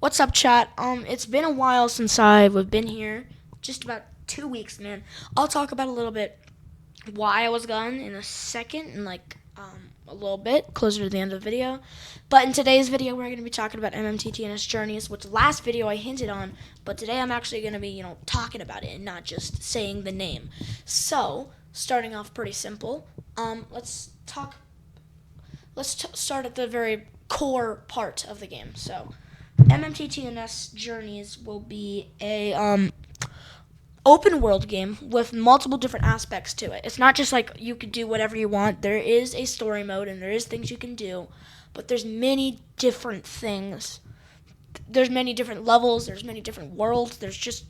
What's up, chat? It's been a while since I've been here. Just about 2 weeks, man. I'll talk about a little bit why I was gone in a second, and a little bit closer to the end of the video. But in today's video, we're going to be talking about MMTTNS Journeys, which last video I hinted on. But today I'm actually going to be, talking about it and not just saying the name. So, starting off pretty simple. Let's talk. Start at the very core part of the game. So, MMTTNS Journeys will be a open world game with multiple different aspects to it. It's not just like you can do whatever you want. There is a story mode and there is things you can do, but there's many different things. There's many different levels, there's many different worlds. There's just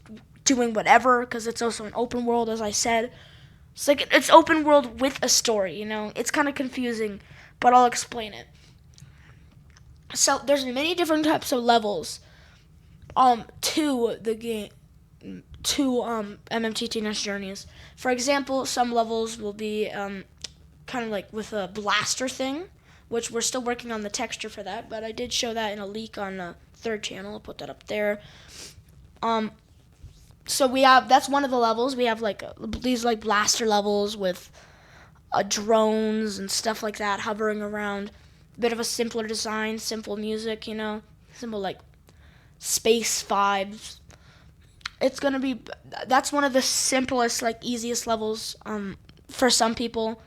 doing whatever because it's also an open world, as I said. It's like it's open world with a story, It's kind of confusing, but I'll explain it. So there's many different types of levels to the game, to MMTTNS Journeys. For example, some levels will be kind of like with a blaster thing, which we're still working on the texture for that, but I did show that in a leak on the third channel. I'll put that up there. So that's one of the levels. We have these blaster levels with drones and stuff like that hovering around. Bit of a simpler design, simple music, simple space vibes. That's one of the simplest, easiest levels for some people.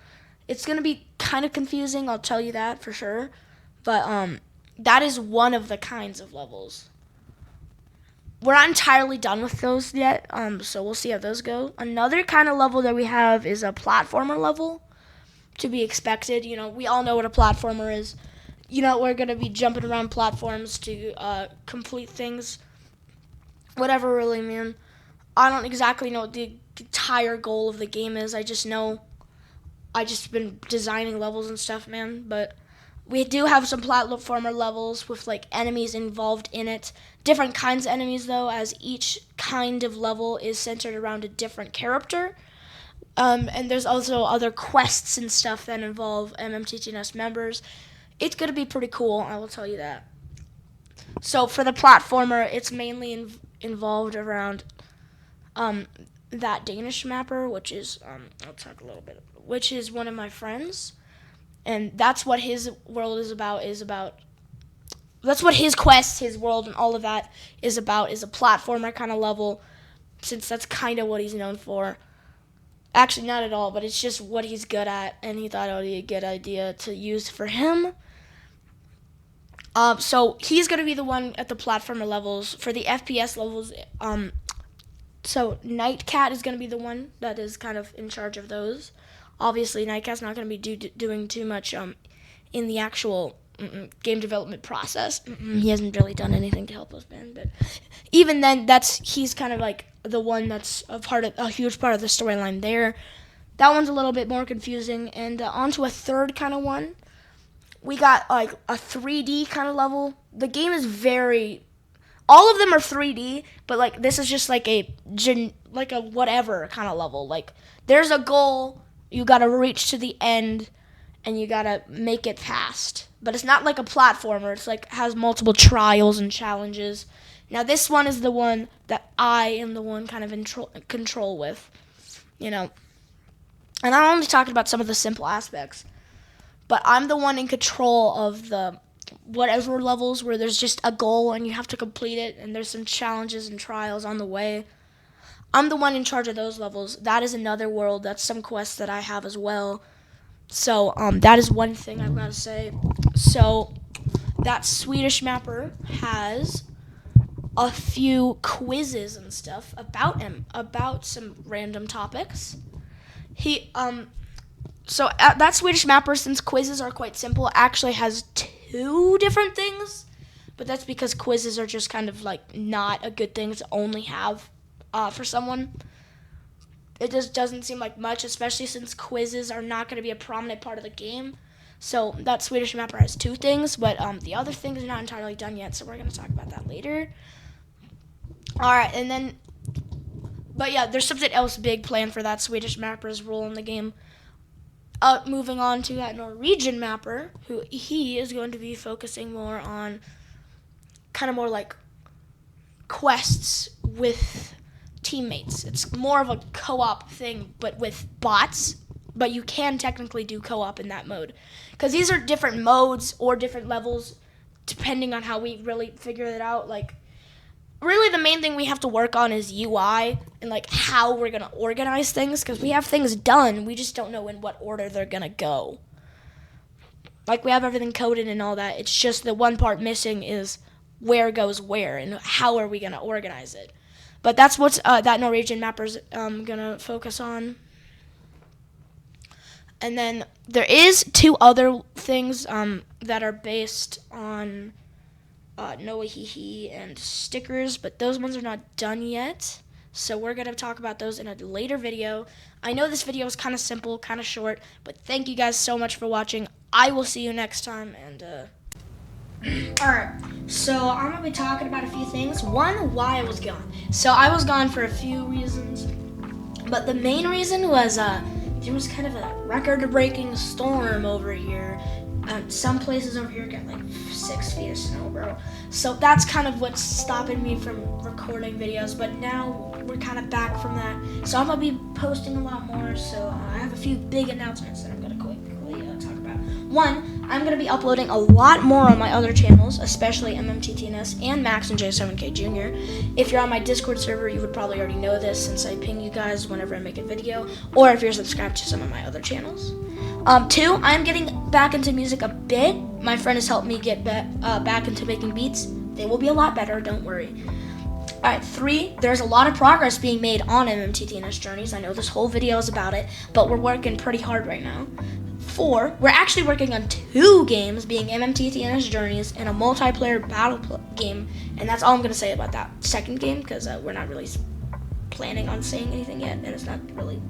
It's gonna be kind of confusing, I'll tell you that for sure. But that is one of the kinds of levels. We're not entirely done with those yet, so we'll see how those go. Another kind of level that we have is a platformer level, to be expected. We all know what a platformer is. We're going to be jumping around platforms to complete things. Whatever, really, man. I don't exactly know what the entire goal of the game is. I just know I just been designing levels and stuff, man. But we do have some platformer levels with enemies involved in it. Different kinds of enemies, though, as each kind of level is centered around a different character. And there's also other quests and stuff that involve MMTTNS members. It's going to be pretty cool, I will tell you that. So for the platformer, it's mainly involved around that Danish mapper, which is, I'll talk a little bit, which is one of my friends. And that's what his world is about, that's what his quest, his world, and all of that is about, is a platformer kind of level, since that's kind of what he's known for. Actually, not at all, but it's just what he's good at, and he thought it would be a good idea to use for him. So he's going to be the one at the platformer levels. For the FPS levels, so Nightcat is going to be the one that is kind of in charge of those. Obviously, Nightcat's not going to be doing too much in the actual game development process. He hasn't really done anything to help us, man. But even then, he's kind of the one that's a huge part of the storyline there. That one's a little bit more confusing. And onto a third kind of one. We got a 3D kind of level. The game is all of them are 3D, but this is just a whatever kind of level. There's a goal, you gotta reach to the end, and you gotta make it past. But it's not like a platformer. It's has multiple trials and challenges. Now this one is the one that I am the one kind of in control with, And I'm only talking about some of the simple aspects, but I'm the one in control of the whatever levels where there's just a goal and you have to complete it, and there's some challenges and trials on the way. I'm the one in charge of those levels. That is another world. That's some quests that I have as well. So that is one thing I've got to say. So that Swedish mapper has a few quizzes and stuff about him, about some random topics. So that Swedish mapper, since quizzes are quite simple, actually has two different things. But that's because quizzes are just kind of not a good thing to only have for someone. It just doesn't seem like much, especially since quizzes are not going to be a prominent part of the game. So that Swedish mapper has two things, but the other thing is not entirely done yet, so we're going to talk about that later. Alright, but yeah, there's something else big planned for that Swedish mapper's role in the game. Moving on to that Norwegian mapper, he is going to be focusing more on kind of more quests with teammates. It's more of a co-op thing, but with bots. But you can technically do co-op in that mode, because these are different modes or different levels, depending on how we really figure it out. Like, really, the main thing we have to work on is UI and like how we're gonna organize things, because we have things done, we just don't know in what order they're gonna go. Like, we have everything coded and all that. It's just the one part missing is where goes where and how are we gonna organize it. But that's what's that Norwegian mapper's gonna focus on. And then there is 2 other things that are based on Noahihi and stickers, but those ones are not done yet. So we're going to talk about those in a later video. I know this video is kind of simple, kind of short, but thank you guys so much for watching. I will see you next time. And Alright, so I'm going to be talking about a few things. One, why I was gone. So I was gone for a few reasons, but the main reason was there was kind of a record-breaking storm over here. Some places over here get like 6 feet of snow, bro. So that's kind of what's stopping me from recording videos. But now we're kind of back from that. So I'm going to be posting a lot more. So I have a few big announcements that I'm going to quickly talk about. One, I'm going to be uploading a lot more on my other channels, especially MMTTNS and Max and J7K Jr. If you're on my Discord server, you would probably already know this since I ping you guys whenever I make a video, or if you're subscribed to some of my other channels. 2, I'm getting back into music a bit. My friend has helped me get back into making beats. They will be a lot better, don't worry. Alright, 3, there's a lot of progress being made on MMTTNS Journeys. I know this whole video is about it, but we're working pretty hard right now. 4, we're actually working on 2 games, being MMTTNS Journeys and a multiplayer battle game, and that's all I'm going to say about that second game, because we're not really planning on saying anything yet, and it's not really,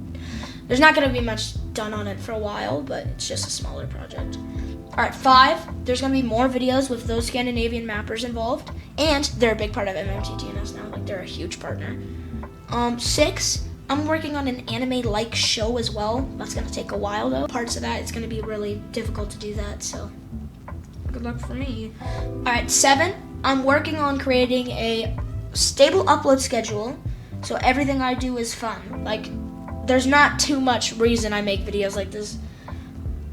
there's not going to be much done on it for a while, but it's just a smaller project. Alright, 5, there's going to be more videos with those Scandinavian mappers involved, and they're a big part of MMTTNS now, like they're a huge partner. 6, I'm working on an anime-like show as well. That's going to take a while though. Parts of that, it's going to be really difficult to do that, so good luck for me. Alright, 7, I'm working on creating a stable upload schedule, so everything I do is fun. Like, there's not too much reason I make videos like this.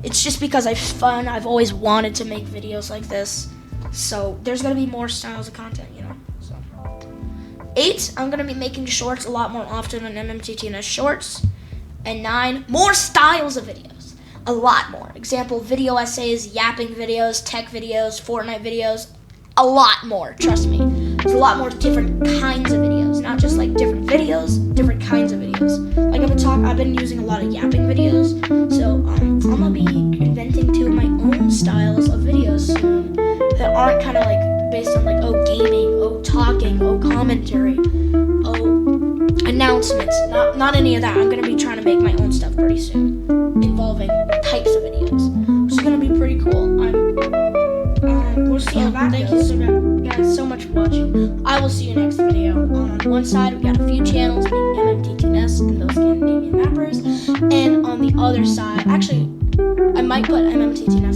It's just because it's fun. I've always wanted to make videos like this, so there's going to be more styles of content, you know. 8, I'm going to be making shorts a lot more often on MMTTNS Shorts. And 9, more styles of videos. A lot more. Example, video essays, yapping videos, tech videos, Fortnite videos. A lot more, trust me. There's a lot more different kinds of videos. Not just like different videos, different kinds of videos. Like I've been using a lot of yapping videos. So I'm going to be inventing 2 of my own styles of videos soon that aren't kind of like based on like, oh, gaming, oh, talking, oh, commentary, oh, announcements. Not any of that. I'm going to be trying to make my own stuff pretty soon, involving types of videos, which is going to be pretty cool. We'll see how that goes. Thank you guys so much for watching. I will see you next video. On one side, we got a few channels, being MMTTNS and those Scandinavian mappers, and on the other side, actually, I might put MMTTNS